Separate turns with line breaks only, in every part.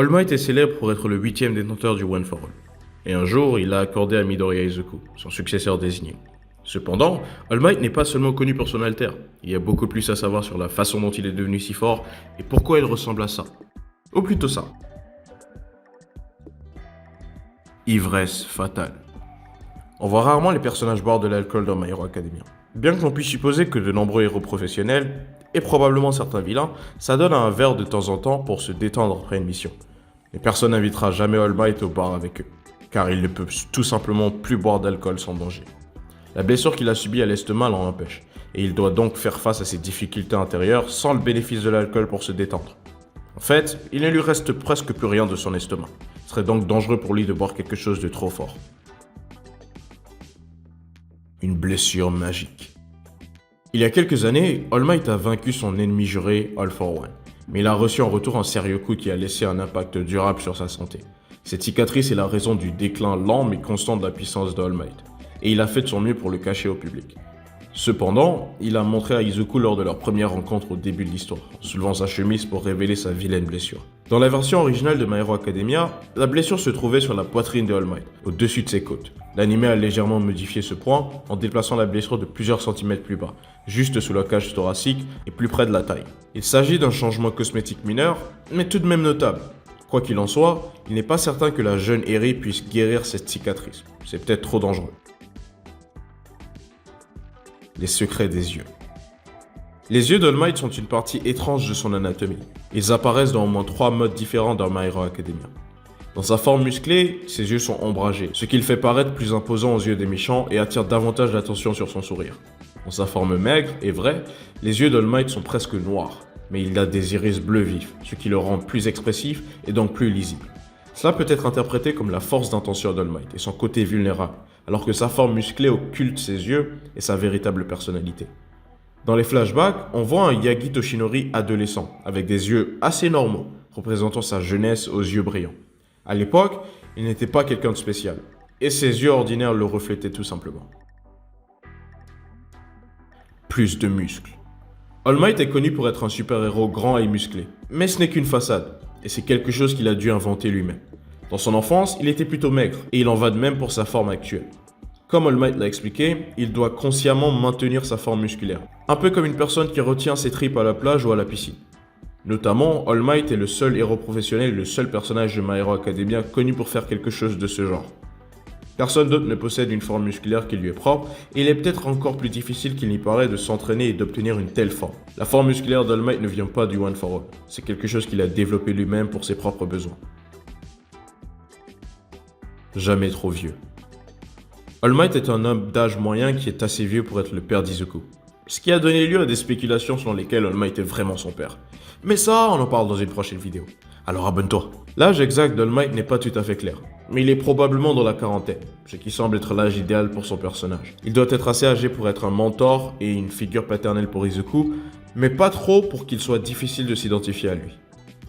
All Might est célèbre pour être le 8e détenteur du One for All. Et un jour, il l'a accordé à Midoriya Izuku, son successeur désigné. Cependant, All Might n'est pas seulement connu pour son alter. Il y a beaucoup plus à savoir sur la façon dont il est devenu si fort et pourquoi il ressemble à ça. Ou plutôt ça. Ivresse fatale. On voit rarement les personnages boire de l'alcool dans My Hero Academia. Bien que l'on puisse supposer que de nombreux héros professionnels, et probablement certains vilains, s'adonnent à un verre de temps en temps pour se détendre après une mission. Mais personne n'invitera jamais All Might au bar avec eux, car il ne peut tout simplement plus boire d'alcool sans danger. La blessure qu'il a subie à l'estomac l'en empêche, et il doit donc faire face à ses difficultés intérieures sans le bénéfice de l'alcool pour se détendre. En fait, il ne lui reste presque plus rien de son estomac. Ce serait donc dangereux pour lui de boire quelque chose de trop fort. Une blessure magique. Il y a quelques années, All Might a vaincu son ennemi juré, All for One. Mais il a reçu en retour un sérieux coup qui a laissé un impact durable sur sa santé. Cette cicatrice est la raison du déclin lent mais constant de la puissance de All Might. Et il a fait de son mieux pour le cacher au public. Cependant, il a montré à Izuku lors de leur première rencontre au début de l'histoire, en soulevant sa chemise pour révéler sa vilaine blessure. Dans la version originale de My Hero Academia, la blessure se trouvait sur la poitrine de All Might, au-dessus de ses côtes. L'anime a légèrement modifié ce point en déplaçant la blessure de plusieurs centimètres plus bas, juste sous la cage thoracique et plus près de la taille. Il s'agit d'un changement cosmétique mineur, mais tout de même notable. Quoi qu'il en soit, il n'est pas certain que la jeune Eri puisse guérir cette cicatrice. C'est peut-être trop dangereux. Les secrets des yeux. Les yeux d'All Might sont une partie étrange de son anatomie. Ils apparaissent dans au moins 3 modes différents dans My Hero Academia. Dans sa forme musclée, ses yeux sont ombragés, ce qui le fait paraître plus imposant aux yeux des méchants et attire davantage l'attention sur son sourire. Dans sa forme maigre et vraie, les yeux d'All Might sont presque noirs, mais il a des iris bleus vifs, ce qui le rend plus expressif et donc plus lisible. Cela peut être interprété comme la force d'intention d'All Might et son côté vulnérable, alors que sa forme musclée occulte ses yeux et sa véritable personnalité. Dans les flashbacks, on voit un Yagi Toshinori adolescent, avec des yeux assez normaux, représentant sa jeunesse aux yeux brillants. À l'époque, il n'était pas quelqu'un de spécial, et ses yeux ordinaires le reflétaient tout simplement. Plus de muscles. All Might est connu pour être un super-héros grand et musclé, mais ce n'est qu'une façade, et c'est quelque chose qu'il a dû inventer lui-même. Dans son enfance, il était plutôt maigre, et il en va de même pour sa forme actuelle. Comme All Might l'a expliqué, il doit consciemment maintenir sa forme musculaire, un peu comme une personne qui retient ses tripes à la plage ou à la piscine. Notamment, All Might est le seul héros professionnel et le seul personnage de My Hero Academia connu pour faire quelque chose de ce genre. Personne d'autre ne possède une forme musculaire qui lui est propre, et il est peut-être encore plus difficile qu'il n'y paraît de s'entraîner et d'obtenir une telle forme. La forme musculaire d'All Might ne vient pas du One for All, c'est quelque chose qu'il a développé lui-même pour ses propres besoins. Jamais trop vieux. All Might est un homme d'âge moyen qui est assez vieux pour être le père d'Izuku. Ce qui a donné lieu à des spéculations selon lesquelles All Might est vraiment son père. Mais ça, on en parle dans une prochaine vidéo. Alors abonne-toi. L'âge exact d'All Might n'est pas tout à fait clair, mais il est probablement dans la quarantaine, ce qui semble être l'âge idéal pour son personnage. Il doit être assez âgé pour être un mentor et une figure paternelle pour Izuku, mais pas trop pour qu'il soit difficile de s'identifier à lui.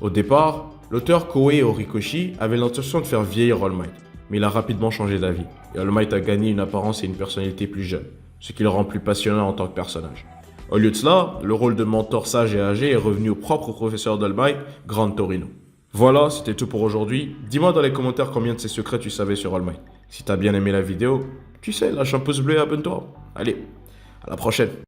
Au départ, l'auteur Koei Horikoshi avait l'intention de faire vieillir All Might, mais il a rapidement changé d'avis, et All Might a gagné une apparence et une personnalité plus jeune, ce qui le rend plus passionnant en tant que personnage. Au lieu de cela, le rôle de mentor sage et âgé est revenu au propre professeur d'All Might, Grant Torino. Voilà, c'était tout pour aujourd'hui. Dis-moi dans les commentaires combien de ces secrets tu savais sur All Might. Si t'as bien aimé la vidéo, tu sais, lâche un pouce bleu et abonne-toi. Allez, à la prochaine.